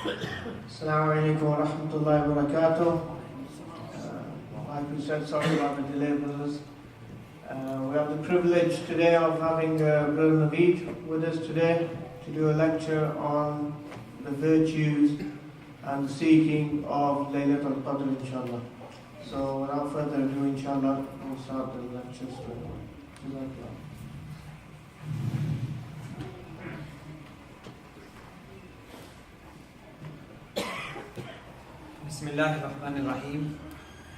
Assalamu alaikum wa rahmatullahi wa barakatuh. Like we said, sorry about the delay, brothers. We have the privilege today of having Brother Naveed with us today to do a lecture on the virtues and the seeking of Laylatul Qadr, inshallah. So without further ado, inshallah, we'll start the lecture straight. بسم الله الرحمن الرحيم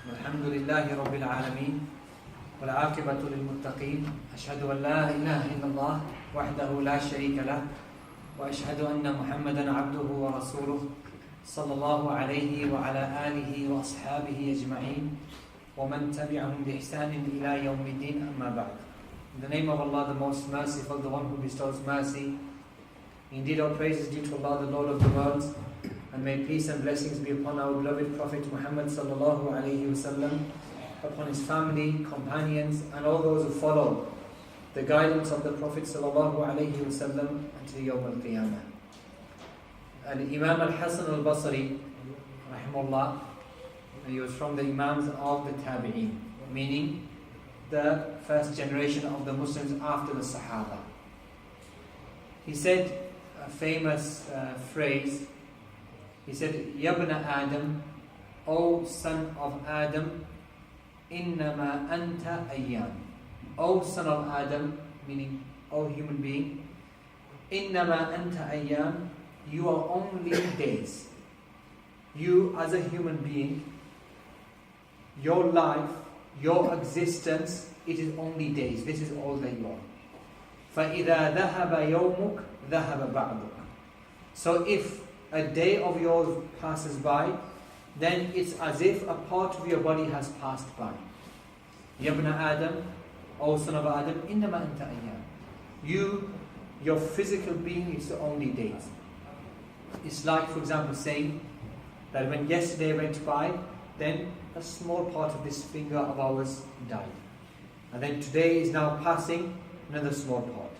والحمد لله رب العالمين والعاقبة للمتقين أشهد أن لا إله إلا الله وحده لا شريك له وأشهد أن محمدا عبده ورسوله صلى الله عليه وعلى آله وأصحابه أجمعين ومن تبعهم بإحسان إلى يوم الدين أما بعد. In the name of Allah, the most merciful, the one who bestows mercy. Indeed, all praise is due to Allah, the Lord of the worlds. And may peace and blessings be upon our beloved Prophet Muhammad sallallahu alayhi wasallam, upon his family, companions, and all those who follow the guidance of the Prophet sallallahu alayhi wasallam until Yawm al-Qiyamah. Imam al-Hasan al-Basri, rahimahullah, he was from the Imams of the Tabi'een, meaning the first generation of the Muslims after the Sahaba. He said a famous phrase. He said, Yabna Adam, O son of Adam, innama anta ayyam. O son of Adam, meaning O human being, innama anta ayyam, you are only days. You as a human being, your life, your existence, it is only days. This is all that you are. فَإِذَا ذَهَبَ يَوْمُكَ ذَهَبَ بَعْضُكَ. So if a day of yours passes by, then it's as if a part of your body has passed by. Yabna Adam, O son of Adam, innama anta ayyam. You, your physical being, is the only days. It's like, for example, saying that when yesterday went by, then a small part of this finger of ours died. And then today is now passing, another small part.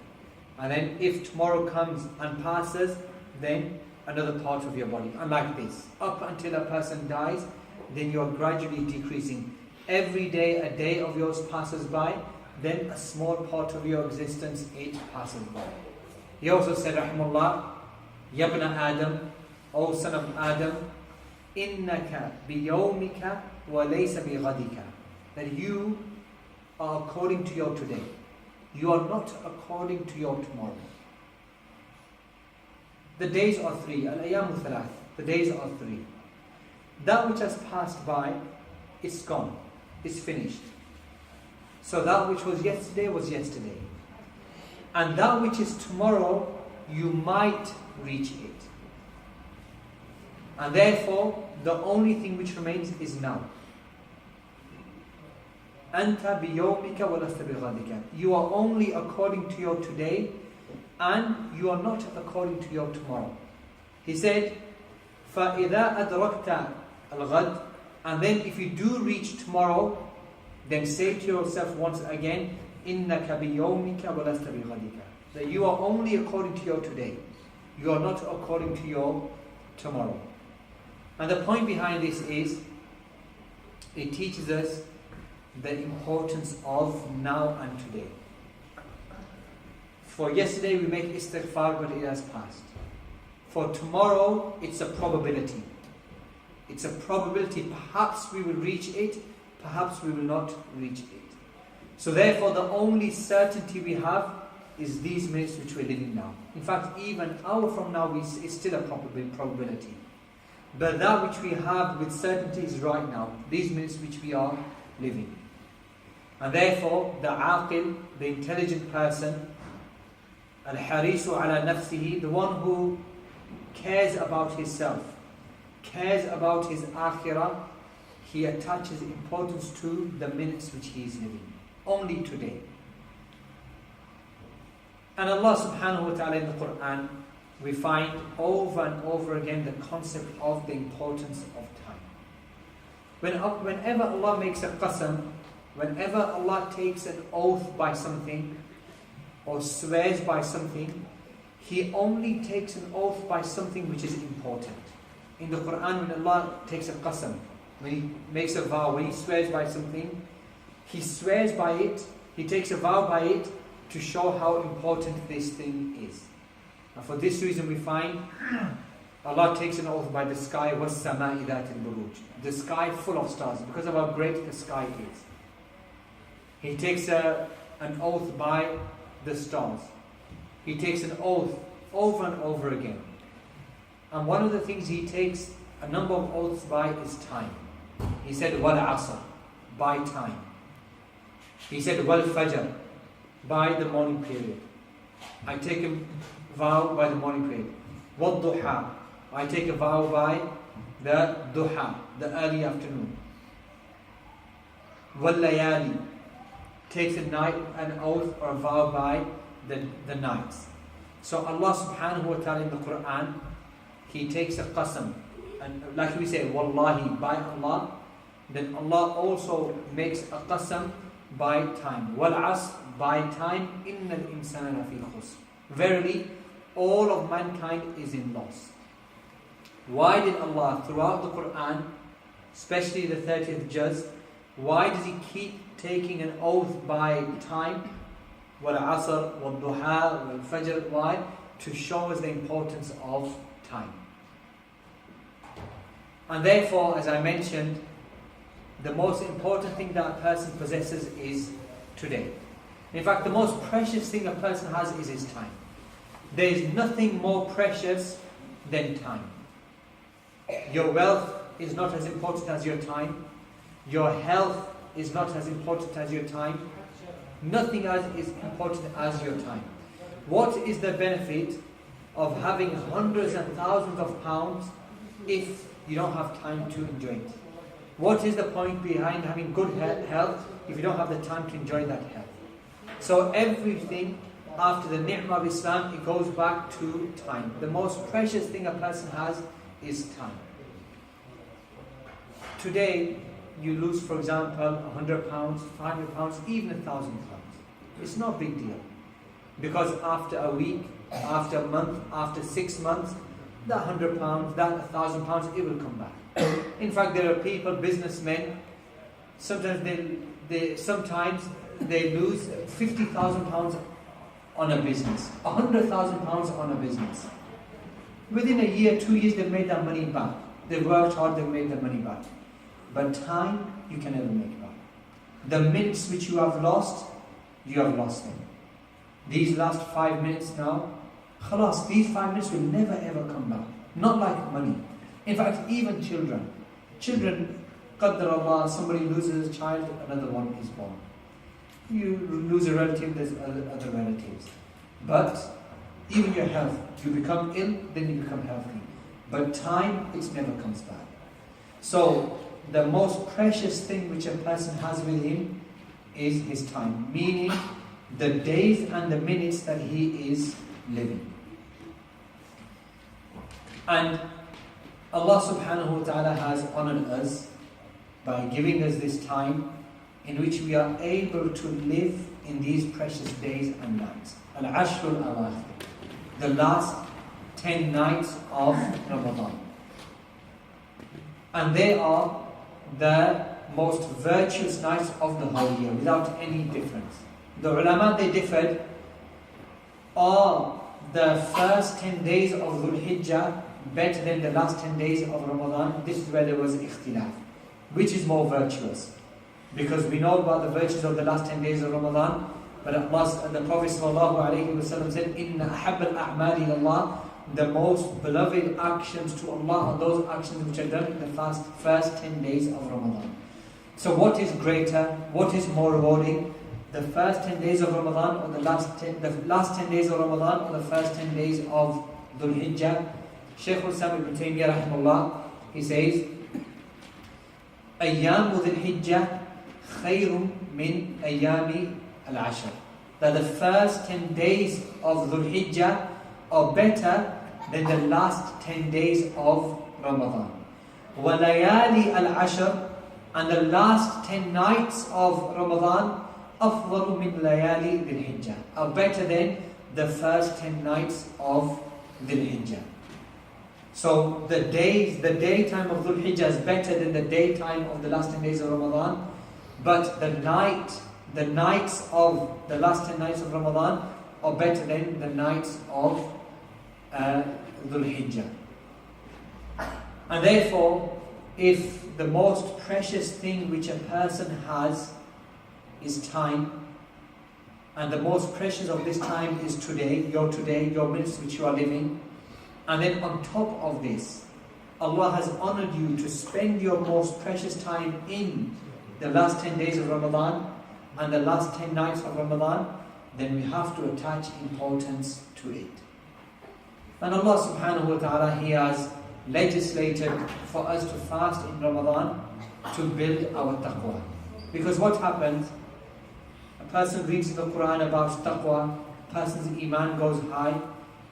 And then if tomorrow comes and passes, then another part of your body. And like this, up until a person dies, then you are gradually decreasing. Every day, a day of yours passes by, then a small part of your existence, it passes by. He also said, rahimahullah, Yabna Adam, O son of Adam, innaka biyawmika wa laysa bighadika. That you are according to your today. You are not according to your tomorrow. The days are three. Al-ayamu thalath. The days are three. That which has passed by, it's gone. It's finished. So that which was yesterday. And that which is tomorrow, you might reach it. And therefore, the only thing which remains is now. Anta biyawmika wa lasta bighadika. You are only according to your today, and you are not according to your tomorrow. He said, فَإِذَا أَدْرَكْتَ الْغَدْ. And then if you do reach tomorrow, then say to yourself once again, إِنَّكَ بِيَوْمِكَ وَلَسْتَ بِغَدِكَ. That you are only according to your today. You are not according to your tomorrow. And the point behind this is, it teaches us the importance of now and today. For yesterday we make istighfar, but it has passed. For tomorrow, it's a probability. It's a probability. Perhaps we will reach it, perhaps we will not reach it. So therefore, the only certainty we have is these minutes which we're living now. In fact, even an hour from now is still a probability. But that which we have with certainty is right now. These minutes which we are living. And therefore, the aqil, the intelligent person, al-harisu ala nafsihi, the one who cares about himself, cares about his akhirah, he attaches importance to the minutes which he is living. Only today. And Allah subhanahu wa ta'ala in the Quran, we find over and over again the concept of the importance of time. Whenever Allah makes a qasam, whenever Allah takes an oath by something, or swears by something, He only takes an oath by something which is important. in the Quran, when Allah takes a qasam, when He makes a vow, when He swears by something, He swears by it, He takes a vow by it to show how important this thing is. And for this reason we find Allah takes an oath by the sky, وَالسَّمَاءِ ذَاتِ الْبُرُوجِ, the sky full of stars, because of how great the sky is. He takes an oath by the stars. He takes an oath over and over again. And one of the things He takes a number of oaths by is time. He said, وَالْعَصْرِ, by time. He said, وَالْفَجْرِ, by the morning period. I take a vow by the morning period. وَالضُّحَى, I take a vow by the duha, the early afternoon. وَاللَّيَالِ, takes an oath or a vow by the nights. So Allah subhanahu wa ta'ala in the Quran, He takes a qasam, and like we say, wallahi, by Allah, then Allah also makes a qasam by time. Wal asr, by time, innal insana fi khusr. Verily, all of mankind is in loss. Why did Allah, throughout the Quran, especially the 30th juz, why does He keep taking an oath by time? Wal asr, wal duha, wal fajr. Why? To show us the importance of time. And therefore, as I mentioned, the most important thing that a person possesses is today. In fact, the most precious thing a person has is his time. There is nothing more precious than time. Your wealth is not as important as your time. Your health is not as important as your time. Nothing else is important as your time. What is the benefit of having hundreds and thousands of pounds if you don't have time to enjoy it? What is the point behind having good health if you don't have the time to enjoy that health? So everything after the ni'mah of Islam, it goes back to time. The most precious thing a person has is time. Today, you lose, for example, £100, £500, even £1,000. It's not a big deal. Because after a week, after a month, after 6 months, that £100, that £1,000, it will come back. In fact, there are people, businessmen, sometimes they lose £50,000 on a business, £100,000 on a business. Within a year, 2 years, they've made that money back. They've worked hard, they've made that money back. But time, you can never make back. The minutes which you have lost them. These last 5 minutes now, khalas, these 5 minutes will never ever come back. Not like money. In fact, even children, Qadr Allah, somebody loses a child, another one is born. You lose a relative, there's other relatives. But even your health, you become ill, then you become healthy. But time, it never comes back. So, the most precious thing which a person has with him is his time, meaning the days and the minutes that he is living. And Allah subhanahu wa ta'ala has honored us by giving us this time in which we are able to live in these precious days and nights. Al-Ashrul Awakhir, the last 10 nights of Ramadan. And they are the most virtuous nights of the whole year, without any difference. The ulama, they differed. Are the first 10 days of Dhul Hijjah better than the last 10 days of Ramadan? This is where there was ikhtilaf. Which is more virtuous? Because we know about the virtues of the last 10 days of Ramadan, but the Prophet ﷺ said, Inna ahabba al-a'mali ilallah, the most beloved actions to Allah are those actions which are done in the first 10 days of Ramadan. So what is greater, what is more rewarding? The first 10 days of Ramadan or the last 10 days of Ramadan or the first 10 days of Dhul Hijjah? Shaykh al-Islam ibn Taymiyyah rahimahullah, he says, Ayyamu Dhul Hijjah khayrun min ayyami al-ashr. That the first 10 days of Dhul Hijjah are better than the last 10 days of Ramadan. وَلَيَالِ al-ashr, and the last 10 nights of Ramadan أَفْضَلُ مِنْ لَيَالِ ذِي الْحِجَّةِ, are better than the first 10 nights of Dhul Hijjah. So the daytime of Dhul Hijjah is better than the daytime of the last 10 days of Ramadan. But the nights of the last 10 nights of Ramadan are better than the nights of Dhul Hijjah. And therefore, if the most precious thing which a person has is time, and the most precious of this time is today, your minutes which you are living, and then on top of this, Allah has honored you to spend your most precious time in the last 10 days of Ramadan and the last 10 nights of Ramadan, then we have to attach importance to it. And Allah subhanahu wa ta'ala, He has legislated for us to fast in Ramadan to build our taqwa. Because what happens? A person reads the Quran about taqwa, a person's iman goes high,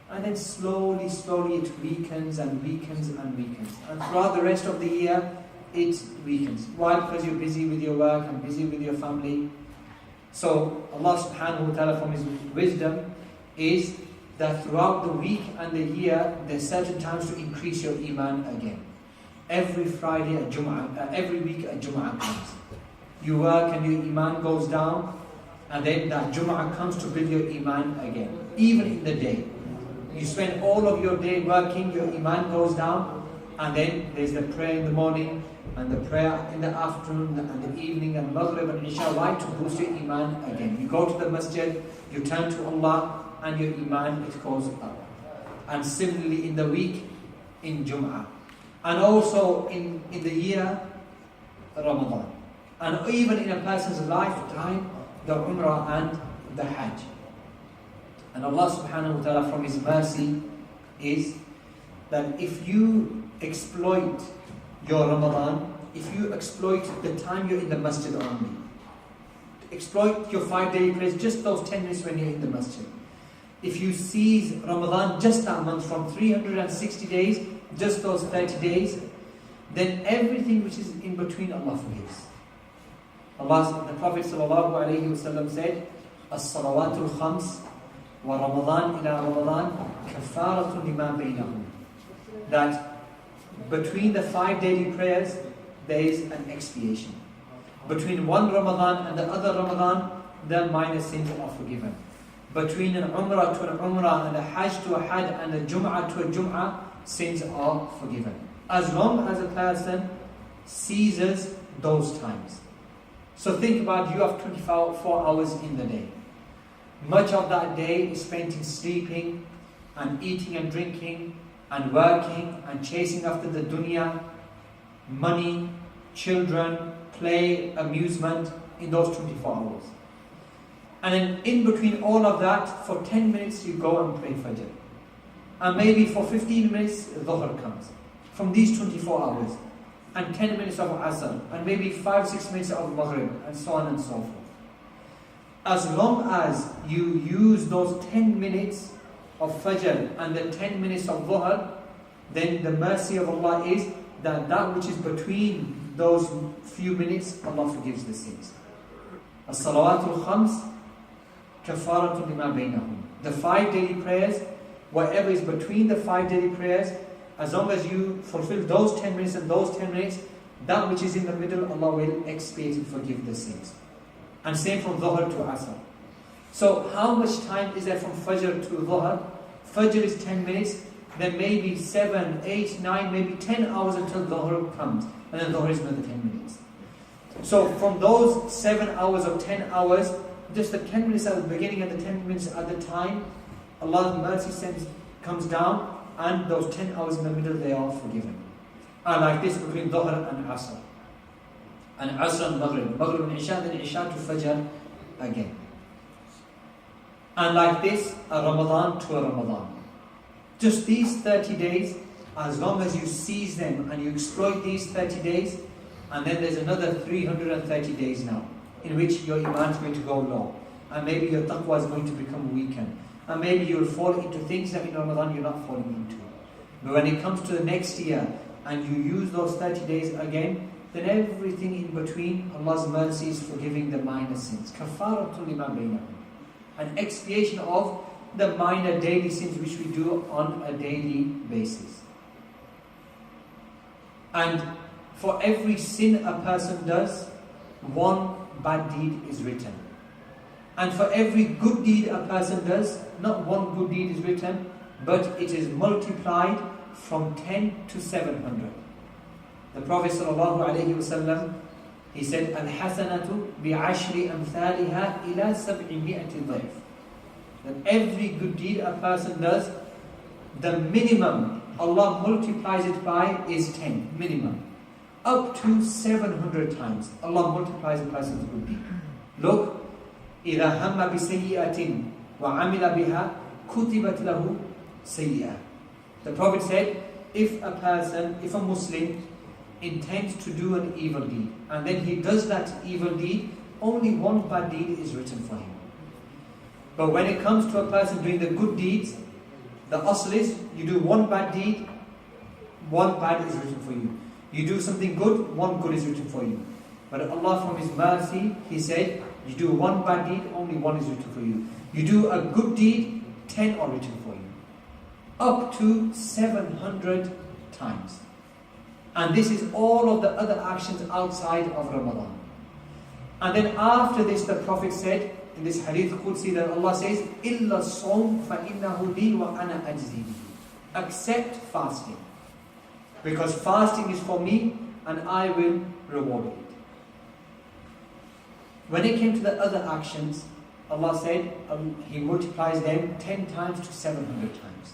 and then slowly it weakens and weakens and weakens. And throughout the rest of the year, it weakens. Why? Because you're busy with your work and busy with your family. So Allah subhanahu wa ta'ala, from His wisdom, is that throughout the week and the year, there's certain times to increase your iman again. Every Friday a Jum'ah, every week a Jum'ah comes. You work and your iman goes down, and then that Jum'ah comes to build your iman again. Even in the day. You spend all of your day working, your iman goes down, and then there's the prayer in the morning, and the prayer in the afternoon, and the evening, and Maghrib and Isha, why? To boost your iman again. You go to the masjid, you turn to Allah, and your iman, it goes up. And similarly in the week, in Jum'ah. And also in the year, Ramadan. And even in a person's lifetime, the Umrah and the Hajj. And Allah subhanahu wa ta'ala, from His mercy, is that if you exploit your Ramadan, if you exploit the time you're in the masjid only, exploit your 5 daily prayers, just those 10 minutes when you're in the masjid. If you seize Ramadan just that month, from 360 days, just those 30 days, then everything which is in between, Allah forgives. The Prophet ﷺ said, As-salawatul khams wa Ramadan ila Ramadan kafaratun lima baynahum. That between the 5 daily prayers, there is an expiation. Between one Ramadan and the other Ramadan, the minor sins are forgiven. Between an Umrah to an Umrah and a Hajj to a Hajj and a Jum'ah to a Jum'ah, sins are forgiven. As long as a person seizes those times. So think about, you have 24 hours in the day. Much of that day is spent in sleeping and eating and drinking and working and chasing after the dunya, money, children, play, amusement in those 24 hours. And then in between all of that, for 10 minutes you go and pray Fajr. And maybe for 15 minutes, Dhuhr comes. From these 24 hours. And 10 minutes of Asr. And maybe 5-6 minutes of Maghrib. And so on and so forth. As long as you use those 10 minutes of Fajr and the 10 minutes of Dhuhr, then the mercy of Allah is that which is between those few minutes, Allah forgives the sins. As-salawatul khams kafaratun lima baynahum. The 5 daily prayers, whatever is between the 5 daily prayers, as long as you fulfill those 10 minutes and those 10 minutes, that which is in the middle, Allah will expiate and forgive the sins. And same from Dhuhr to Asr. So how much time is there from Fajr to Dhuhr? Fajr is 10 minutes, then maybe 7, 8, 9, maybe 10 hours until Dhuhr comes. And then Dhuhr is another 10 minutes. So from those 7 hours or 10 hours, just the 10 minutes at the beginning and the 10 minutes at the time, Allah's mercy comes down, and those 10 hours in the middle, they are forgiven. And like this between Dhuhr and Asr. And Asr and Maghrib. Maghrib and Isha, then Isha to Fajr again. And like this, a Ramadan to a Ramadan. Just these 30 days, as long as you seize them and you exploit these 30 days, and then there's another 330 days now, in which your iman is going to go low. And maybe your taqwa is going to become weakened. And maybe you'll fall into things that in Ramadan you're not falling into. But when it comes to the next year, and you use those 30 days again, then everything in between, Allah's mercy is forgiving the minor sins. Kafaratul lima baynahum. An expiation of the minor daily sins which we do on a daily basis. And for every sin a person does, one bad deed is written. And for every good deed a person does, not one good deed is written, but it is multiplied from 10 to 700. The Prophet ﷺ, he said, Al-Hasanatu bi'ashri amthaliha ila 700 dhayf. That every good deed a person does, the minimum Allah multiplies it by is 10, minimum. Up to 700 times Allah multiplies a person's good deed. Look, إِذَا هَمَّ بِسَيِّئَةٍ وَعَمِلَ بِهَا كُتِبَتْ لَهُ سَيِّئَةٍ. The Prophet said, if a Muslim intends to do an evil deed, and then he does that evil deed, only one bad deed is written for him. But when it comes to a person doing the good deeds, the asl is, you do one bad deed, one bad is written for you. You do something good, one good is written for you. But Allah from His mercy, He said, you do one bad deed, only one is written for you. You do a good deed, 10 are written for you. Up to 700 times. And this is all of the other actions outside of Ramadan. And then after this, the Prophet said, in this hadith Qudsi, that Allah says, إِلَّا الصَّوْمْ فَإِنَّهُ لِي وَأَنَا أَجْزِي بِهِ. Accept fasting. Because fasting is for me, and I will reward it. When it came to the other actions, Allah said, He multiplies them 10 times to 700 times.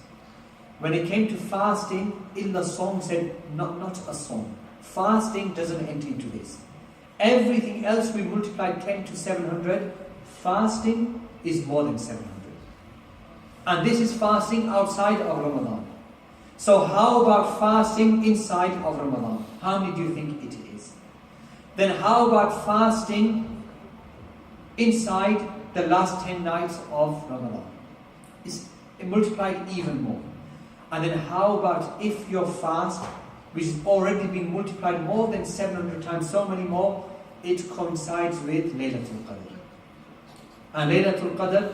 When it came to fasting, illa sawm said, not a sawm. Fasting doesn't enter into this. Everything else we multiply 10 to 700, fasting is more than 700. And this is fasting outside of Ramadan. So how about fasting inside of Ramadan? How many do you think it is? Then how about fasting inside the last 10 nights of Ramadan? It's multiplied even more. And then how about if your fast, which has already been multiplied more than 700 times, so many more, it coincides with Laylatul Qadr. And Laylatul Qadr,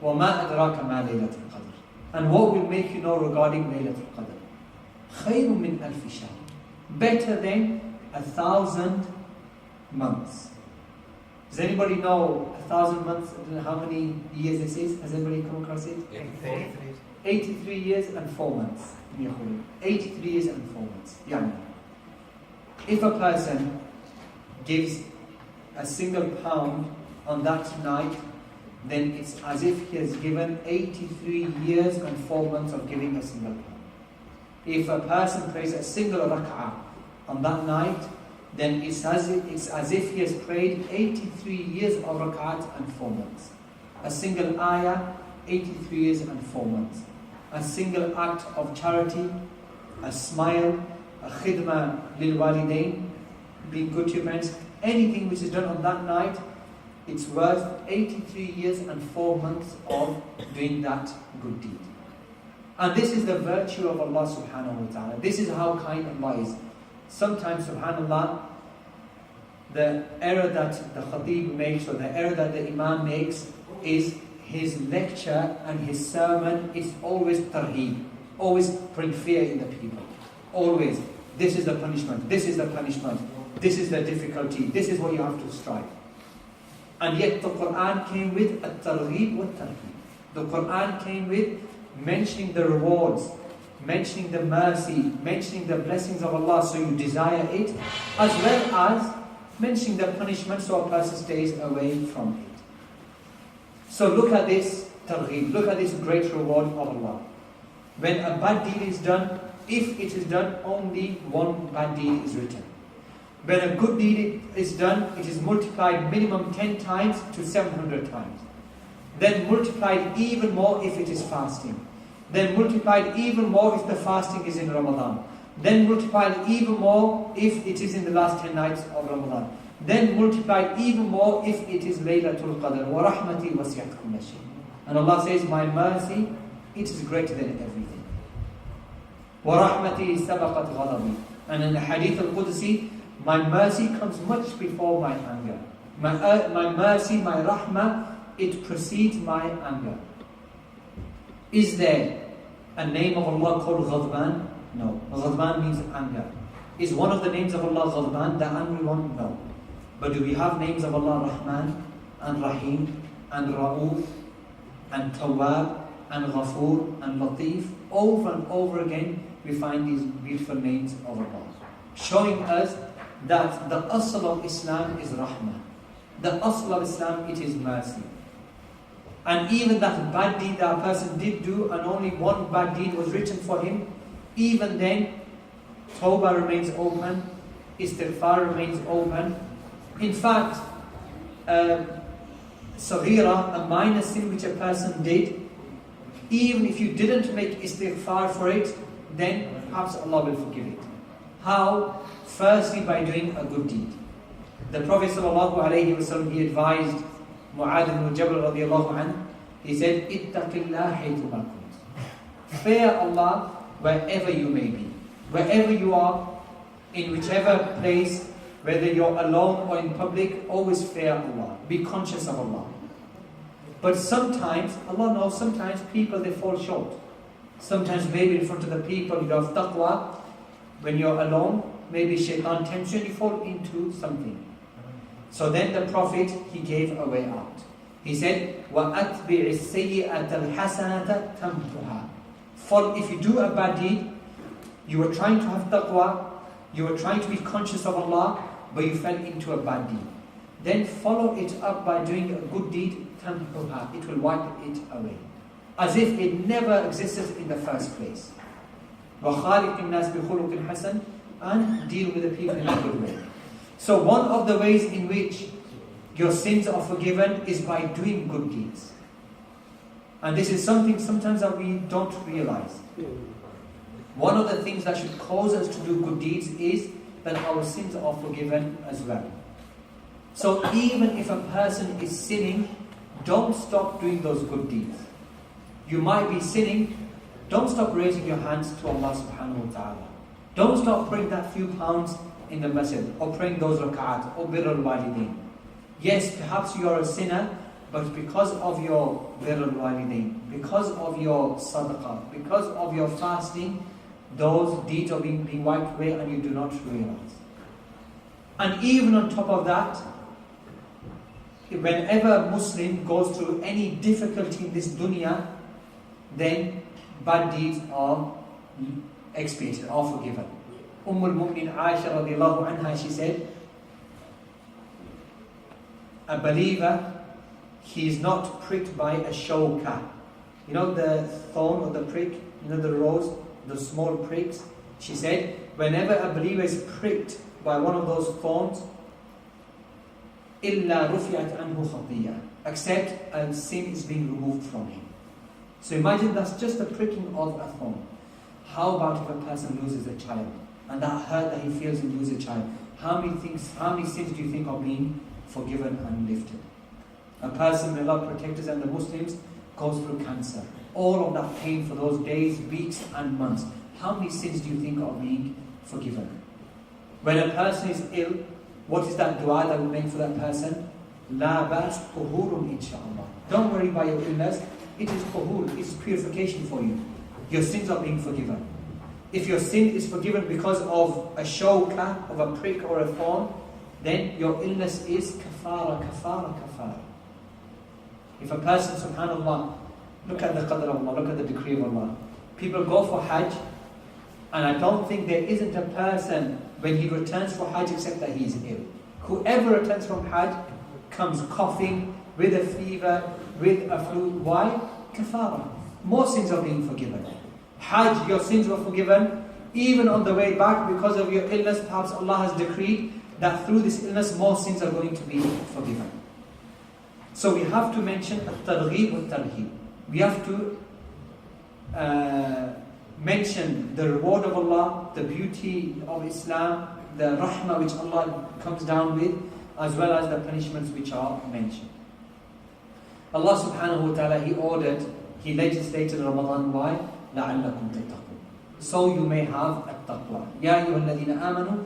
وَمَا أَدْرَاكَ مَا Laylatul Qadr. And what will make you know regarding Laylatul Qadr? خَيْرٌ مِّنْ أَلْفِ شَهْرٍ. Better than 1,000 months. Does anybody know 1,000 months? I don't know how many years this is. Has anybody come across it? 83 years and 4 months. 83 years and 4 months. Yeah. If a person gives a single pound on that night, then it's as if he has given 83 years and 4 months of giving a single pound. If a person prays a single rak'ah on that night, then it's as if he has prayed 83 years of rak'at and 4 months. A single ayah, 83 years and 4 months. A single act of charity, a smile, a khidmah lil walidain, being good to your parents, anything which is done on that night, it's worth 83 years and 4 months of doing that good deed. And this is the virtue of Allah subhanahu wa ta'ala. This is how kind Allah is. Sometimes, subhanAllah, the error that the khatib makes, or the error that the imam makes, is his lecture and his sermon is always tarheeb, always bring fear in the people. Always, this is the punishment, this is the punishment, this is the difficulty, this is what you have to strive. And yet the Quran came with at-targheeb wa tarheeb. The Quran came with mentioning the rewards, mentioning the mercy, mentioning the blessings of Allah, so you desire it, as well as mentioning the punishment so a person stays away from it. So look at this targheeb, look at this great reward of Allah. When a bad deed is done, if it is done, only one bad deed is written. When a good deed is done, it is multiplied minimum 10 times to 700 times. Then multiplied even more if it is fasting. Then multiplied even more if the fasting is in Ramadan. Then multiplied even more if it is in the last 10 nights of Ramadan. Then multiplied even more if it is Laylatul Qadr. وَرَحْمَتِي وَسِعَتْ كُلَّ شَيْءٍ. And Allah says, my mercy, it is greater than everything. وَرَحْمَتِي سَبَقَتْ غَضَبِي. And in the Hadith al-Qudsi, my mercy comes much before my anger. My mercy, my rahmah, it precedes my anger. Is there a name of Allah called Ghadban? No. Ghadban means anger. Is one of the names of Allah Ghadban, the angry one? No. But do we have names of Allah Rahman and Rahim and Ra'uf and Tawwab and Ghafoor and Latif? Over and over again we find these beautiful names of Allah, showing us that the asl of Islam is Rahmah. The asl of Islam, it is mercy. And even that bad deed that a person did do, and only one bad deed was written for him, even then, Tawbah remains open, Istighfar remains open. In fact, Saghira, a minor sin which a person did, even if you didn't make Istighfar for it, then perhaps Allah will forgive it. How? Firstly, by doing a good deed. The Prophet ﷺ, he advised Mu'adh ibn Jabal radiallahu anhu, he said, Ittaqillah haythu ma kunt. Fear Allah wherever you may be. Wherever you are, in whichever place, whether you're alone or in public, always fear Allah. Be conscious of Allah. But sometimes, Allah knows, sometimes people, they fall short. Sometimes maybe in front of the people you have taqwa. When you're alone, maybe shaitan tempts you and you fall into something. So then the Prophet, he gave a way out. He said, وَأَتْبِعِ السَّيِّئَةَ الْحَسَنَةَ تَمْحُهَا. For if you do a bad deed, you were trying to have taqwa, you were trying to be conscious of Allah, but you fell into a bad deed. Then follow it up by doing a good deed, تَمْحُهَا. It will wipe it away, as if it never existed in the first place. وَخَالِقِ النَّاسِ بِخُلُقٍ حَسَنٍ. And deal with the people in a good way. So one of the ways in which your sins are forgiven is by doing good deeds. And this is something sometimes that we don't realize. One of the things that should cause us to do good deeds is that our sins are forgiven as well. So even if a person is sinning, don't stop doing those good deeds. You might be sinning, don't stop raising your hands to Allah subhanahu wa ta'ala. Don't stop praying that few pounds in the masjid, or praying those rak'at, or birr al-walidain. Yes, perhaps you are a sinner, but because of your birr al-walidain, because of your sadaqah, because of your fasting, those deeds are being wiped away and you do not realize. And even on top of that, whenever a Muslim goes through any difficulty in this dunya, then bad deeds are expiated, are forgiven. Al-Mu'min Aisha radiallahu anha, she said, a believer, he is not pricked by a shawka. You know the thorn or the prick, you know the rose, the small pricks. She said, whenever a believer is pricked by one of those thorns, إِلَّا رُفِعَتْ عَنْهُ خَطِيَّةٌ, except a sin is being removed from him. So imagine that's just a pricking of a thorn. How about if a person loses a child, and that hurt that he feels in losing a child? How many sins do you think are being forgiven and lifted? A person, may Allah protect us and the Muslims, goes through cancer. All of that pain for those days, weeks and months. How many sins do you think are being forgiven? When a person is ill, what is that dua that we make for that person? La bas tuhurun insha'Allah. Don't worry about your illness. It is tuhur, it is purification for you. Your sins are being forgiven. If your sin is forgiven because of a shawka, of a prick or a thorn, then your illness is kafara, kafara, kafara. If a person, subhanAllah, look at the Qadr of Allah, look at the decree of Allah. People go for Hajj, and I don't think there isn't a person when he returns for Hajj except that he is ill. Whoever returns from Hajj comes coughing, with a fever, with a flu. Why? Kafara. More sins are being forgiven. Hajj, your sins were forgiven. Even on the way back, because of your illness, perhaps Allah has decreed that through this illness, more sins are going to be forgiven. So we have to mention at-targhib wa-tarhib. We have to mention the reward of Allah, the beauty of Islam, the rahmah which Allah comes down with, as well as the punishments which are mentioned. Allah subhanahu wa ta'ala, He legislated Ramadan. Why? لَعَلَّكُمْ تَتَّقُونَ. So you may have at-taqwa. يَا أَيُّهَا الَّذِينَ آمَنُوا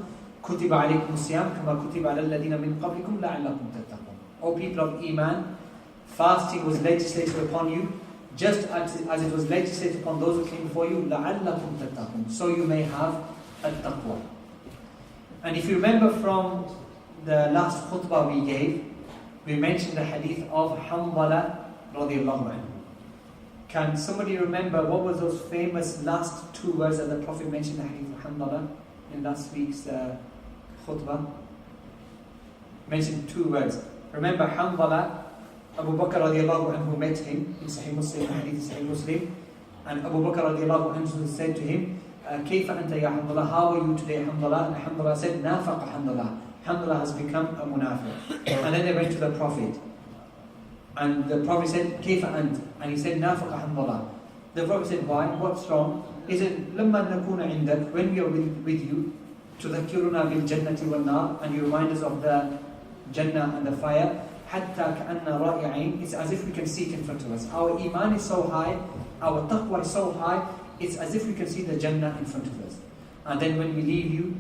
كُتِبَ عَلَيْكُمُ الصِّيَامُ كَمَا كُتِبَ عَلَى الَّذِينَ مِنْ قَبْلِكُمْ لَعَلَّكُمْ تَتَّقُونَ. O people of Iman, fasting was legislated upon you, just as it was legislated upon those who came before you, لَعَلَّكُمْ تَتَّقُونَ. So you may have at-taqwa. And if you remember from the last khutbah we gave, we mentioned the hadith of Hanbala radiallahu anhu. Can somebody remember what was those famous last two words that the Prophet mentioned in the hadith of Hanbala in last week's khutbah? Mentioned two words. Remember Hanbala, Abu Bakr radiallahu anhu met him in Sahih Muslim, hadith Sahih Muslim, and Abu Bakr radiallahu anhu said to him, كيف أنت يا حنظلة? How are you today, Hanbala? And Hanbala said, نافق حنظلة. Hanbala has become a munafiq. And then they went to the Prophet. And the Prophet said, كيف أنت? And he said, نافق حنظلة. The Prophet said, why? What's wrong? He said, لما نكون عندك, when we are with you, تذكرنا بالجنة والنار, and you remind us of the Jannah and the fire, حتى كأن رائعين. It's as if we can see it in front of us. Our iman is so high, our taqwa is so high, it's as if we can see the Jannah in front of us. And then when we leave you,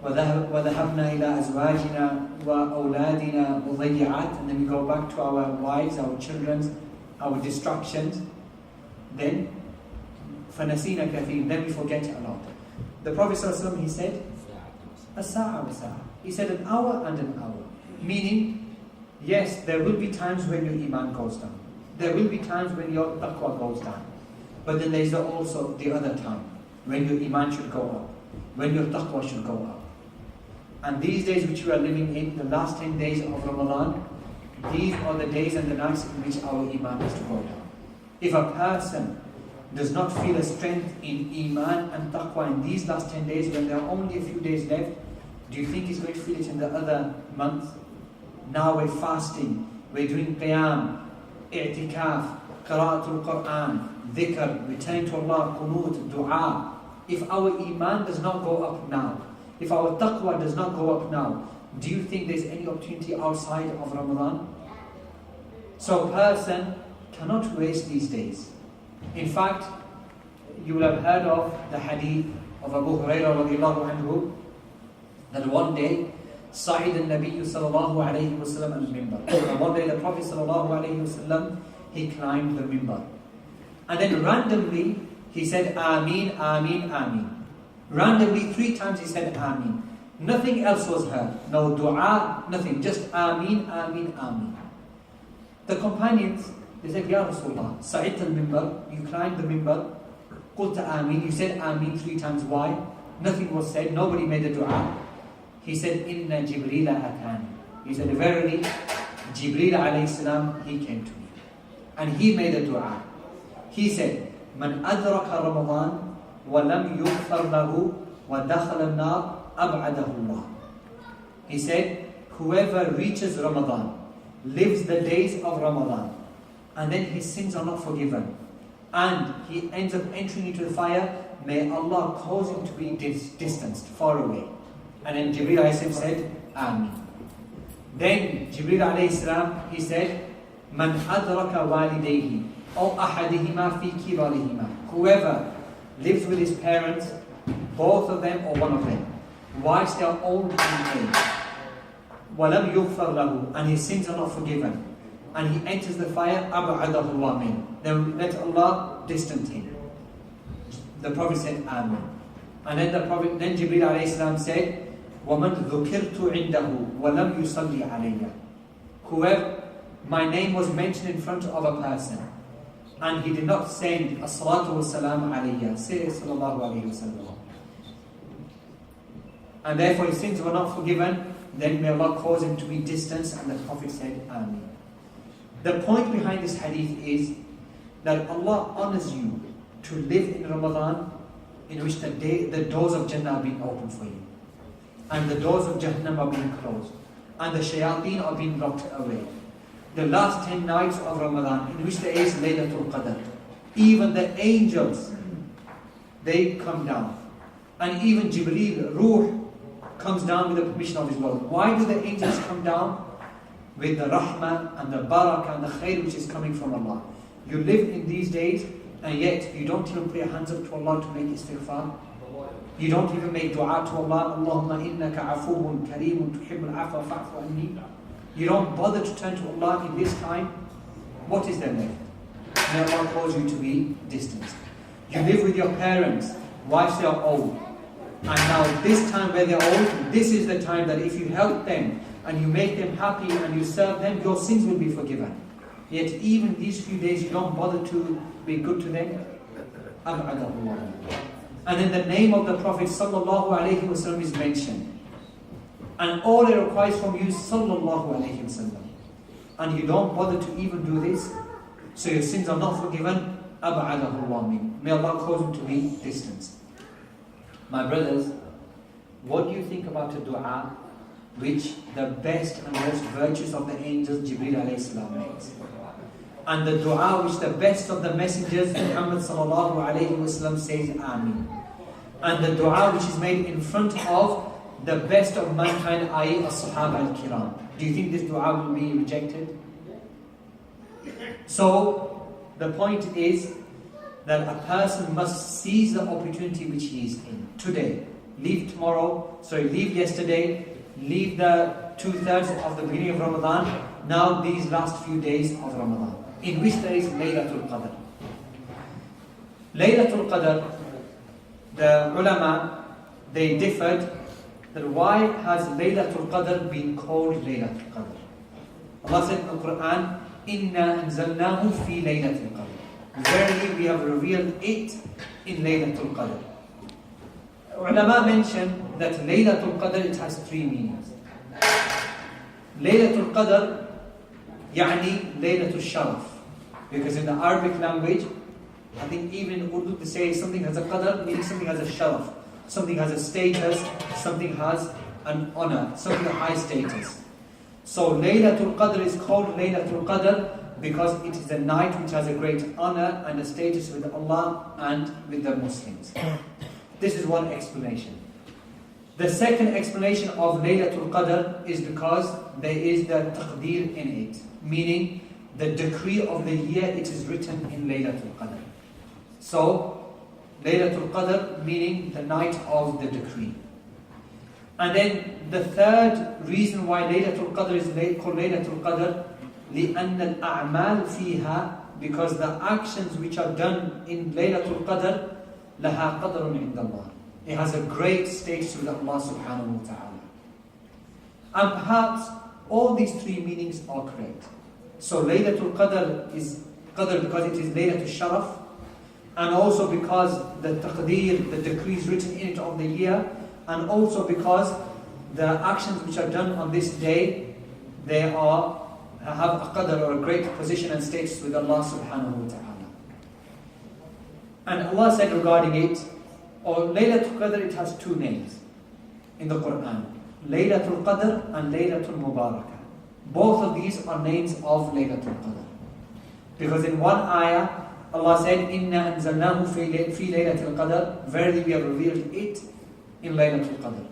وَذَهَبْنَا إِلَىٰ أَزْوَاجِنَا وَأَوْلَادِنَا مُضَيِّعَاتٍ, and then we go back to our wives, our children, our distractions, then فَنَسِينَ كَثِيرٍ, then we forget a lot. The Prophet ﷺ, he said, أَسَاعَ وَسَاعَ. He said an hour and an hour. Meaning, yes, there will be times when your iman goes down. There will be times when your taqwa goes down. But then there is also the other time, when your iman should go up, when your taqwa should go up. And these days which we are living in, the last 10 days of Ramadan, these are the days and the nights in which our iman is to go down. If a person does not feel a strength in iman and taqwa in these last 10 days, when there are only a few days left, do you think he's going to feel it in the other months? Now we're fasting, we're doing qiyam, i'tikaf, qira'atul Qur'an, dhikr, return to Allah, qunut, dua. If our iman does not go up now, if our taqwa does not go up now, do you think there's any opportunity outside of Ramadan? So a person cannot waste these days. In fact, you will have heard of the hadith of Abu Hurairah radiallahu anhu, that one day, Sa'id al-Nabi sallallahu alayhi wa sallam al-mimbar. One day the Prophet sallallahu alayhi wa sallam, he climbed the mimbar. And then randomly, he said, Ameen, Ameen, Ameen. Randomly, 3 times he said Ameen. Nothing else was heard. No dua, nothing. Just Ameen, Ameen, Ameen. The companions, they said, Ya Rasulullah, Sa'id al-mimbar, you climbed the mimbar, Qulta Ameen, you said Ameen 3 times. Why? Nothing was said, nobody made a dua. He said, Inna Jibreel atani. He said, verily, Jibreel alayhi salam, he came to me. And he made a dua. He said, Man adraka Ramadan, wa lam yughfar lahu, wa dakhala an-nar, ab'adahu Allah. He said, whoever reaches Ramadan, lives the days of Ramadan, and then his sins are not forgiven, and he ends up entering into the fire, may Allah cause him to be distanced, far away. And then Jibreel alayhi salam said, Ameen. Then Jibreel alayhi salam, he said, Man adraka walidayhi, aw ahadihima fi kibarihima. Whoever lives with his parents, both of them or one of them, whilst they are old in age, walam yughfar lahu, and his sins are not forgiven, and he enters the fire, ab'adahu Allah min, then let Allah distance him. The Prophet said, Amen. And then Jibreel alayhi salam said, وَمَنْ ذُكِرْتُ عِنْدَهُ وَلَمْ يُصَلِّ عَلَيَّ. Whoever, my name was mentioned in front of a person, and he did not send as-salatu was-salam alayya, say sallallahu alayhi wa sallam, and therefore his sins were not forgiven, then may Allah cause him to be distanced. And the Prophet said, Ameen. The point behind this hadith is that Allah honors you to live in Ramadan in which the doors of Jannah are being opened for you, and the doors of Jahannam are being closed, and the shayateen are being locked away. The last 10 nights of Ramadan, in which there is Laylatul Qadr, even the angels, they come down, and even Jibreel, Ruh, comes down with the permission of his Lord. Why do the angels come down? With the rahmah and the barakah and the khair which is coming from Allah. You live in these days, and yet you don't even put your hands up to Allah to make istighfar. You don't even make dua to Allah. Allahumma innaka afuwun kareemun tuhibbul afwa fa'fu anni. You don't bother to turn to Allah in this time. What is there left? May Allah cause you to be distant. You live with your parents, whilst they are old. And now this time where they're old, this is the time that if you help them and you make them happy and you serve them, your sins will be forgiven. Yet even these few days you don't bother to be good to them. And then the name of the Prophet sallallahu alaihi wasallam is mentioned. And all it requires from you is sallallahu alaihi wasallam. And you don't bother to even do this, so your sins are not forgiven. May Allah cause him to be distant. My brothers, what do you think about a dua which the best and most virtuous of the angels Jibreel alayhi salam makes? And the dua which the best of the messengers Muhammad sallallahu alayhi wasallam says Ameen. And the dua which is made in front of the best of mankind, i.e. as-sahaba al-kiram. Do you think this dua will be rejected? So, the point is that a person must seize the opportunity which he is in today. Leave yesterday, leave the 2/3 of the beginning of Ramadan, now these last few days of Ramadan, in which there is Laylatul Qadr. Laylatul Qadr, the ulama, they differed that why has Laylatul Qadr been called Laylatul Qadr? Allah said in the Quran, Inna anzalnahu fi Laylatul Qadr. Verily we have revealed it in Laylatul Qadr. Ulama mentioned that Laylatul Qadr, it has three meanings. Laylatul Qadr, يعني Laylatul Sharaf. Because in the Arabic language, I think even in Urdu they say something has a Qadr, meaning something has a Sharaf. Something has a status, something has an honor, something a high status. So Laylatul Qadr is called Laylatul Qadr because it is a night which has a great honor and a status with Allah and with the Muslims. This is one explanation. The second explanation of Laylatul Qadr is because there is the taqdeer in it, meaning the decree of the year, it is written in Laylatul Qadr. So Laylatul Qadr meaning the night of the decree. And then the third reason why Laylatul Qadr is called Laylatul Qadr, لأن الأعمال فيها, because the actions which are done in Laylatul Qadr, لها قدر عند الله. It has a great status with Allah subhanahu wa ta'ala. And perhaps all these three meanings are correct. So Laylatul Qadr is Qadr because it is Laylatul Sharaf, and also because the taqdeer, the decrees written in it of the year, and also because the actions which are done on this day, they have a qadr or a great position and status with Allah subhanahu wa ta'ala. And Allah said regarding it, or Laylatul Qadr, it has two names in the Quran. Laylatul Qadr and Laylatul Mubarakah. Both of these are names of Laylatul Qadr. Because in one ayah, Allah said, Inna anzalnahu fi Laylatul Qadr. Verily we have revealed it in Laylatul Qadr.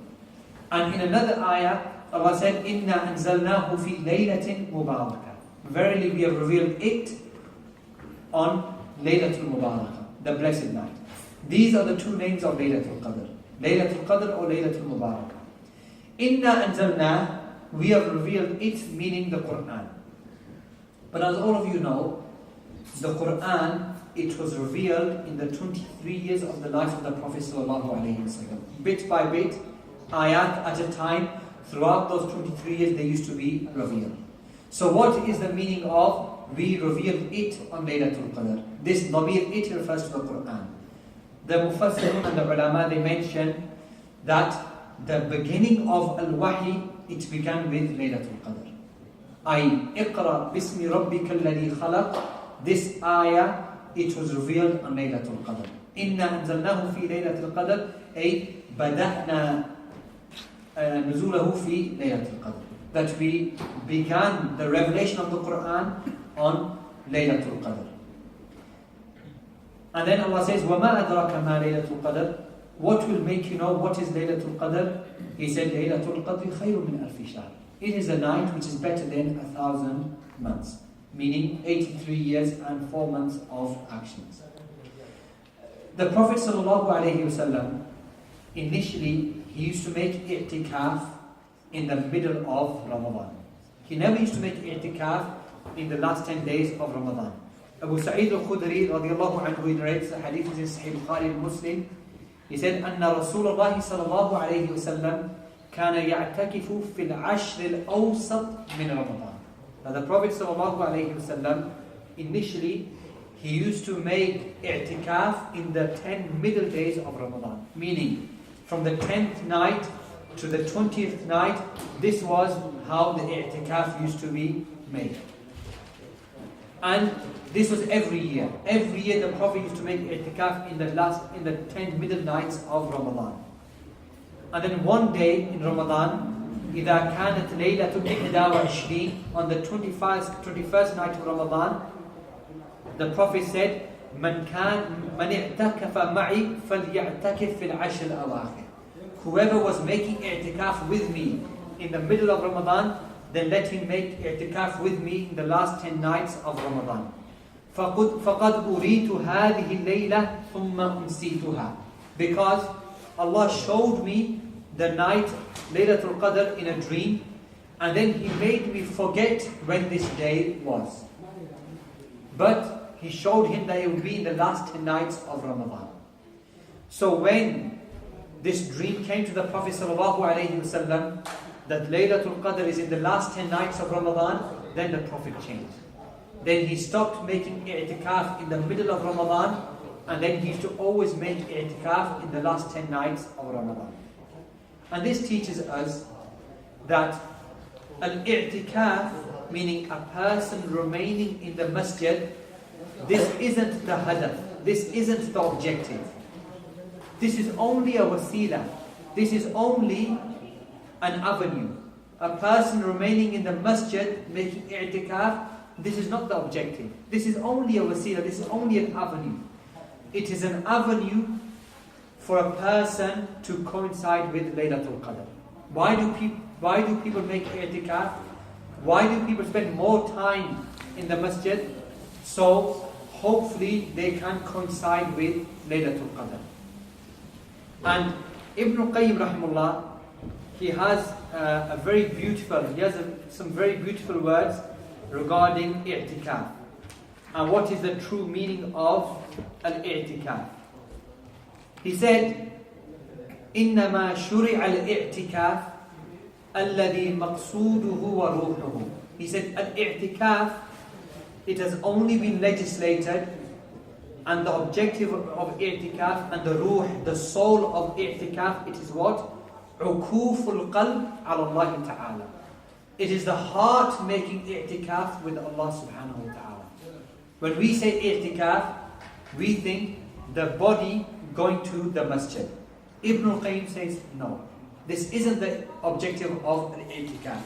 And in another ayah, Allah said, Inna anzalnahu fi Laylatin Mubarakah. Verily we have revealed it on Laylatul Mubarakah, the blessed night. These are the two names of Laylatul Qadr. Laylatul Qadr or Laylatul Mubarakah. Inna anzalna, we have revealed it, meaning the Quran. But as all of you know, the Quran, it was revealed in the 23 years of the life of the Prophet ﷺ. Bit by bit, ayat at a time, throughout those 23 years they used to be revealed. So what is the meaning of we revealed it on Laylatul Qadr? This dhamir, it refers to the Quran. The Mufassirun and the ulama, they mention that the beginning of al-Wahy, it began with Laylatul Qadr. Iqra bismi rabbika alladhi khalaq. This ayah, it was revealed on Laylatul Qadr. Inna anzalnahu fi Laylatul Qadr, ay bada'na nuzulahu fi Laylatul Qadr. That we began the revelation of the Quran on Laylatul Qadr. And then Allah says, وَمَا أَدْرَكَ مَا لَيْلَةُ الْقَدْرِ. What will make you know what is Laylatul Qadr? He said, Laylatul Qadr خَيْرٌ مِنْ أَلْفِ شَهْرٍ. It is a night which is better than 1,000 months. Meaning 83 years and 4 months of actions. The Prophet ﷺ, initially, he used to make i'tikaf in the middle of Ramadan. He never used to make i'tikaf in the last 10 days of Ramadan. Abu Sa'id al-Khudri radiallahu anhu, he narrates the hadith in Sahih Bukhari and Muslim. He said, أن رسول الله صلى الله عليه وسلم كان يعتكف في العشر الأوسط من رمضان. Now the Prophet صلى الله عليه وسلم, initially, he used to make i'tikaf in the 10 middle days of Ramadan. Meaning, from the 10th night to the 20th night, this was how the i'tikaf used to be made. And this was every year. Every year the Prophet used to make i'tikaf in the 10 middle nights of Ramadan. And then one day in Ramadan, إذا كانت Laylatul 21, on the 21st night of Ramadan, the Prophet said, من اعتكف معي فليعتكف في العشر الأواخر. Whoever was making i'tikaf with me in the middle of Ramadan, then let him make i'tikaf with me in the last 10 nights of Ramadan. فقد أريت هذه الليلة ثم أنسيتها. Because Allah showed me the night Laylatul Qadr in a dream, and then He made me forget when this day was. But He showed him that it would be in the last 10 nights of Ramadan. So when this dream came to the Prophet ﷺ that Laylatul Qadr is in the last 10 nights of Ramadan, then the Prophet changed. Then he stopped making i'tikaf in the middle of Ramadan, and then he used to always make i'tikaf in the last 10 nights of Ramadan. And this teaches us that al-i'tikaf, meaning a person remaining in the masjid, this isn't the hadaf, this isn't the objective. This is only a wasila. This is only an avenue. A person remaining in the masjid making i'tikaf, this is not the objective. This is only a wasila, this is only an avenue. It is an avenue for a person to coincide with Laylatul Qadr. Why do people make i'tikaf? Why do people spend more time in the masjid? So hopefully they can coincide with Laylatul Qadr. And Ibn Qayyim rahimahullah, he has some very beautiful words regarding i'tikaf and what is the true meaning of al-i'tikaf. He said, إنما شرع الاعتكاف الذي مقصوده وروحه. He said, al-i'tikaf, it has only been legislated, and the objective of i'tikaf and the ruh, the soul of i'tikaf, it is what? عكوف القلب على الله تعالى. It is the heart making i'tikaf with Allah subhanahu wa ta'ala. When we say i'tikaf, we think the body going to the masjid. Ibn Qayyim says, no. This isn't the objective of i'tikaf.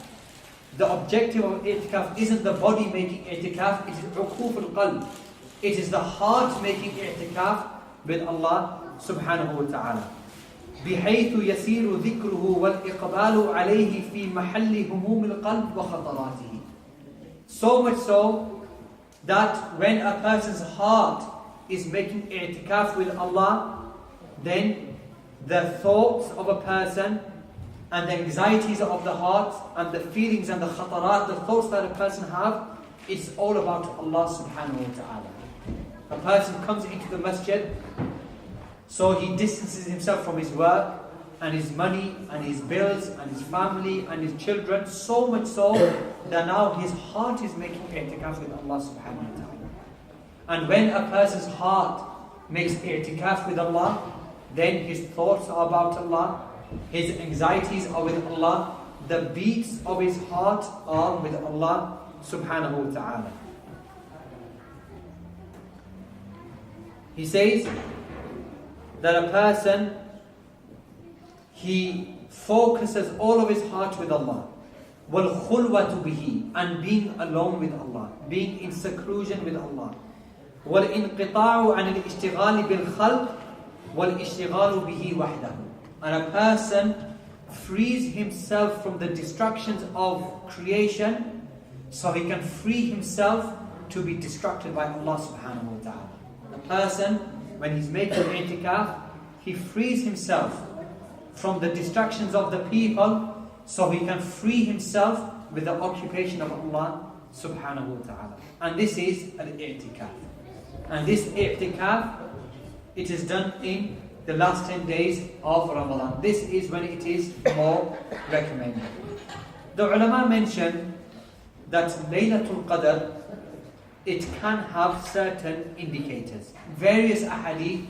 The objective of i'tikaf isn't the body making i'tikaf, it is عكوف القلب. It is the heart making i'tikaf with Allah subhanahu wa ta'ala. بحيث يسير ذكره والإقبال عليه في محل هموم القلب وخطراته. So much so that when a person's heart is making i'tikaf with Allah, then the thoughts of a person and the anxieties of the heart and the feelings and the khatarat, the thoughts that a person have, it's all about Allah subhanahu wa ta'ala. A person comes into the masjid, so he distances himself from his work and his money and his bills and his family and his children, so much so that now his heart is making i'tikaf with Allah subhanahu wa ta'ala. And when a person's heart makes i'tikaf with Allah, then his thoughts are about Allah, his anxieties are with Allah, the beats of his heart are with Allah subhanahu wa ta'ala. He says that a person, he focuses all of his heart with Allah. وَالْخُلْوَةُ بِهِ, and being alone with Allah, being in seclusion with Allah. وَالْإِنْقِطَاعُ عَنِ الْإِشْتِغَالِ بِالْخَلْقِ وَالْإِشْتِغَالُ بِهِ وَحْدَهُ. And a person frees himself from the distractions of creation, so he can free himself to be distracted by Allah subhanahu wa ta'ala. A person, when he's making i'tikaf, he frees himself from the distractions of the people, so he can free himself with the occupation of Allah subhanahu wa ta'ala. And this is al-i'tikaf. And this i'tikaf, it is done in the last 10 days of Ramadan. This is when it is more recommended. The ulama mention that Laylatul Qadr, it can have certain indicators. Various ahadith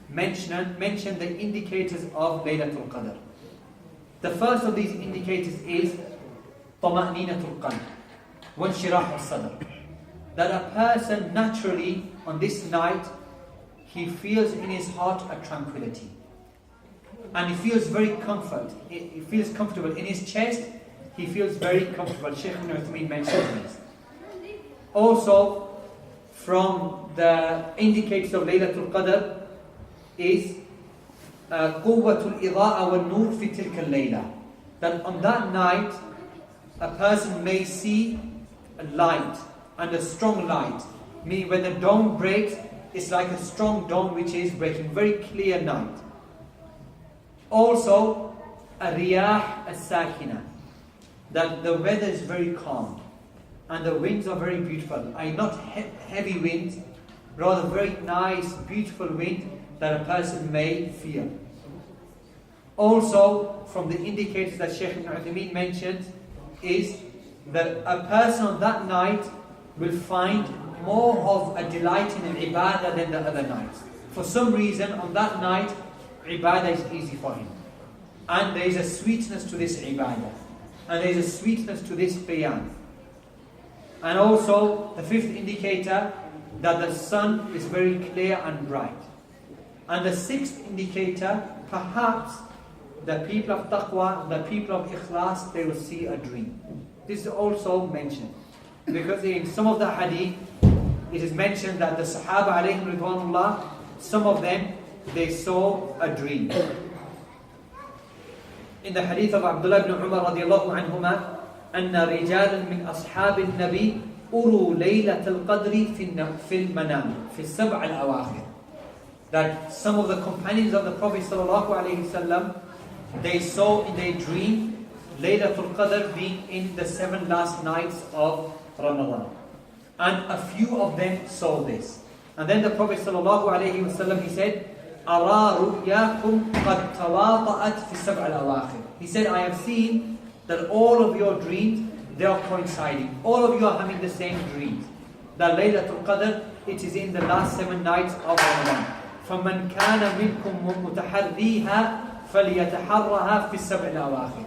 mention the indicators of Laylatul Qadr. The first of these indicators is طمأنينة القلب وانشراح الصدر. That a person naturally on this night, he feels in his heart a tranquility. And he feels very he feels comfortable in his chest. He feels very comfortable. Shaykh ibn Uthaymeen mentioned this. Also, from the indicators of Laylatul Qadr is قوة الإضاءة والنور في تلك الليلة. That on that night, a person may see a light, and a strong light. Meaning when the dawn breaks, it's like a strong dawn which is breaking, very clear night. Also, a riyah as-sakina, that the weather is very calm and the winds are very beautiful. Not heavy winds, rather very nice, beautiful wind that a person may feel. Also, from the indicators that Shaykh ibn Uthaymeen mentioned is that a person on that night will find more of a delight in ibadah than the other nights. For some reason, on that night, ibadah is easy for him. And there is a sweetness to this ibadah. And there is a sweetness to this qiyam. And also, the fifth indicator, that the sun is very clear and bright. And the sixth indicator, perhaps, the people of taqwa, the people of ikhlas, they will see a dream. This is also mentioned. Because in some of the hadith, it is mentioned that the Sahaba alayhim ridwanullah, some of them, they saw a dream. In the hadith of Abdullah ibn Umar radiallahu anhuma, أن رجالا من أصحاب النبي أروا ليلة القدر في المنام في السبع الأواخر. That some of the companions of the Prophet sallallahu alaihi wasallam, they saw in their dream Laylatul Qadr being in the 7 last nights of Ramadan. And a few of them saw this. And then the Prophet sallallahu alaihi wasallam, he said, أَرَى رُؤْيَاكُمْ قَدْ تَوَاطَأَتْ فِي السَّبْعِ الْأَوَاخِرِ. He said, I have seen that all of your dreams, they are coinciding. All of you are having the same dreams. That Laylatul Qadr, it is in the last 7 nights of Ramadan. فَمَنْ كَانَ مِنْكُمْ مُتَحَرِّيهَا فَلْيَتَحَرَّهَا فِي السَّبْعِ الْأَوَاخِرِ.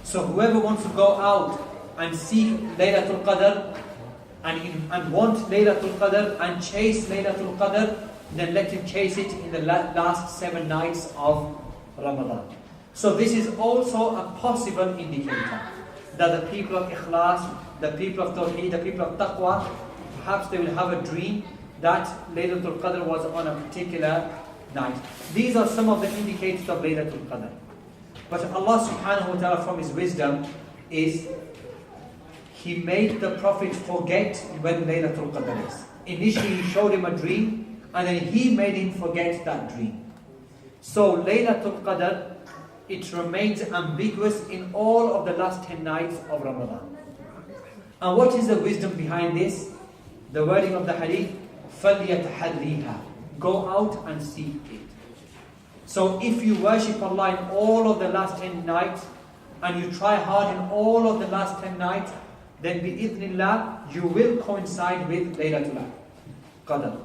So whoever wants to go out and seek Laylatul Qadr and want Laylatul Qadr and chase Laylatul Qadr, then let him chase it in the last 7 nights of Ramadan. So this is also a possible indicator that the people of ikhlas, the people of tawheed, the people of taqwa, perhaps they will have a dream that Laylatul Qadr was on a particular night. These are some of the indicators of Laylatul Qadr. But Allah subhanahu wa ta'ala, from His wisdom, is He made the Prophet forget when Laylatul Qadr is. Initially He showed him a dream, and then He made him forget that dream. So Laylatul Qadr, it remains ambiguous in all of the last 10 nights of Ramadan. And what is the wisdom behind this? The wording of the hadith, فَلْيَتَحَرِّيهَا. Go out and seek it. So if you worship Allah in all of the last 10 nights, and you try hard in all of the last 10 nights, then bi-idhnillah, you will coincide with Laylatul Qadr.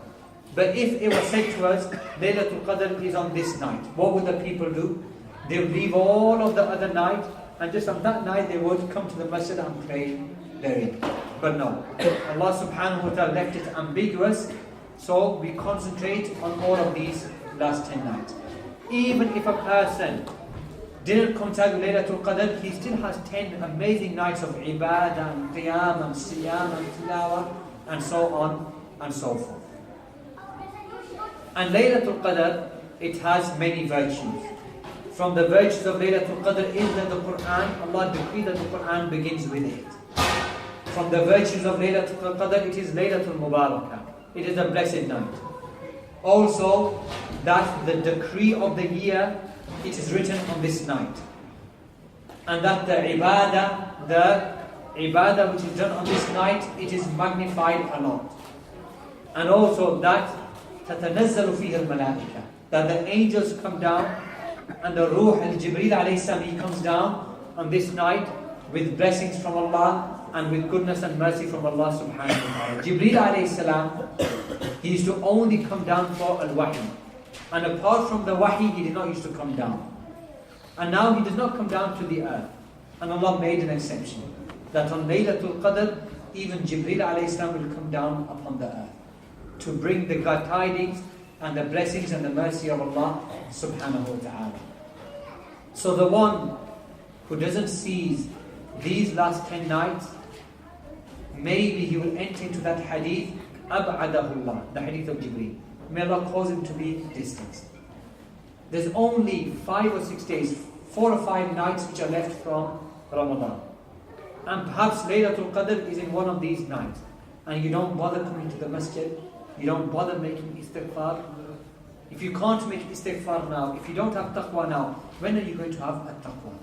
But if it was said to us, Laylatul Qadr is on this night, what would the people do? They would leave all of the other night, and just on that night they would come to the masjid and pray therein. But no, Allah subhanahu wa ta'ala left it ambiguous, so we concentrate on all of these last 10 nights. Even if a person didn't coincide with Laylatul Qadr, he still has 10 amazing nights of ibadah and qiyam and siyam and tilawah and so on and so forth. And Laylatul Qadr, it has many virtues. From the virtues of Laylatul Qadr is that the Quran, Allah decreed that the Quran begins with it. From the virtues of Laylatul Qadr, it is Laylatul Mubarakah. It is a blessed night. Also, that the decree of the year, it is written on this night. And that the ibadah which is done on this night, it is magnified a lot. And also that تَتَنَزَّلُ فِيهِ الْمَلَائِكَةِ. that the angels come down and the Ruh and Jibreel alayhi salam, he comes down on this night with blessings from Allah and with goodness and mercy from Allah subhanahu wa ta'ala. Jibreel alayhi salam, he used to only come down for al-wahi. And apart from the wahi, he did not used to come down. And now he does not come down to the earth. And Allah made an exception. That on Laylatul Qadr, even Jibreel alayhi salam will come down upon the earth to bring the glad tidings and the blessings and the mercy of Allah subhanahu wa ta'ala. So the one who doesn't seize these last 10 nights, maybe he will enter into that hadith, Ab'adahullah, the hadith of Jibreel. May Allah cause him to be distanced. There's only 5 or 6 days, 4 or 5 nights which are left from Ramadan. And perhaps Laylatul Qadr is in one of these nights. And you don't bother coming to the masjid, you don't bother making istighfar. If you can't make istighfar now, if you don't have taqwa now, when are you going to have a taqwa?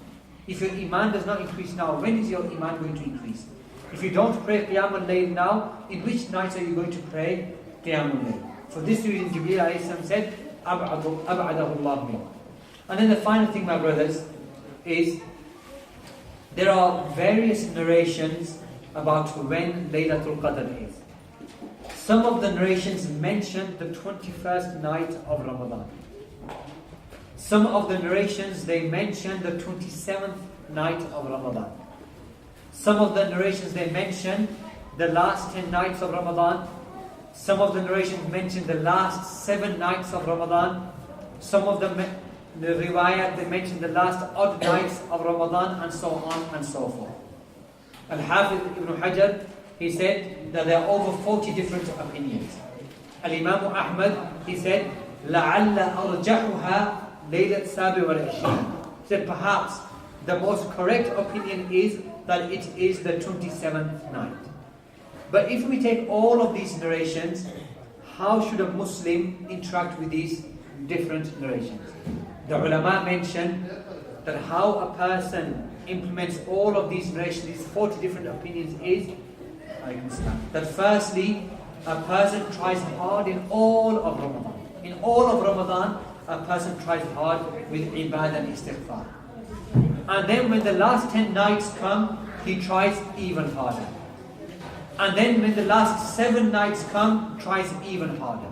If your iman does not increase now, when is your iman going to increase? If you don't pray Qiyamul Layl now, in which nights are you going to pray Qiyamul Layl? For this reason, Jibreel alayhi salam said, Ab'adahu Allah min. And then the final thing, my brothers, is there are various narrations about when Laylatul Qadr is. Some of the narrations mention the 21st night of Ramadan. Some of the narrations, they mention the 27th night of Ramadan. Some of the narrations, they mention the last 10 nights of Ramadan. Some of the narrations mention the last 7 nights of Ramadan. Some of the riwayat, they mention the last odd nights of Ramadan, and so on and so forth. Al-Hafiz Ibn Hajar, he said that there are over 40 different opinions. Al-Imam Ahmad, he said, لَعَلَّ أَرْجَحُهَا لَيْلَةَ سَابِعِ وَالْعِشْرِينَ. He said perhaps the most correct opinion is that it is the 27th night. But if we take all of these narrations, how should a Muslim interact with these different narrations? The ulama mention that how a person implements all of these narrations, these 40 different opinions, is that firstly, a person tries hard in all of Ramadan. In all of Ramadan, a person tries hard with IBAN and istighfar. And then when the last 10 nights come, he tries even harder. And then when the last 7 nights come, tries even harder.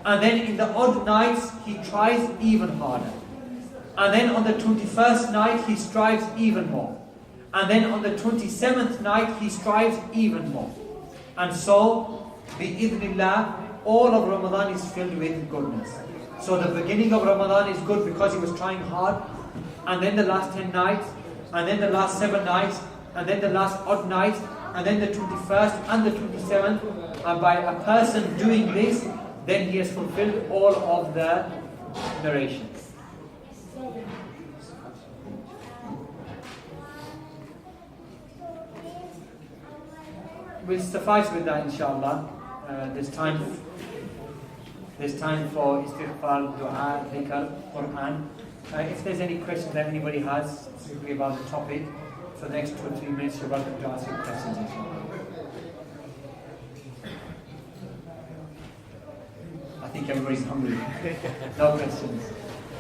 And then in the odd nights, he tries even harder. And then on the 21st night, he strives even more. And then on the 27th night, he strives even more. And so, bi-idhnillah, all of Ramadan is filled with goodness. So the beginning of Ramadan is good because he was trying hard. And then the last 10 nights, and then the last 7 nights, and then the last odd nights, and then the 21st and the 27th. And by a person doing this, then he has fulfilled all of the narrations. We'll suffice with that, inshallah. There's time for istighfar, dua, dhikr, Quran. If there's any questions that anybody has specifically about the topic, for the next 2 or 3 minutes, you're welcome to ask your questions, inshallah. I think everybody's hungry. No questions.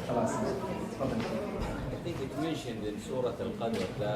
I think it mentioned in Surah Al-Qadr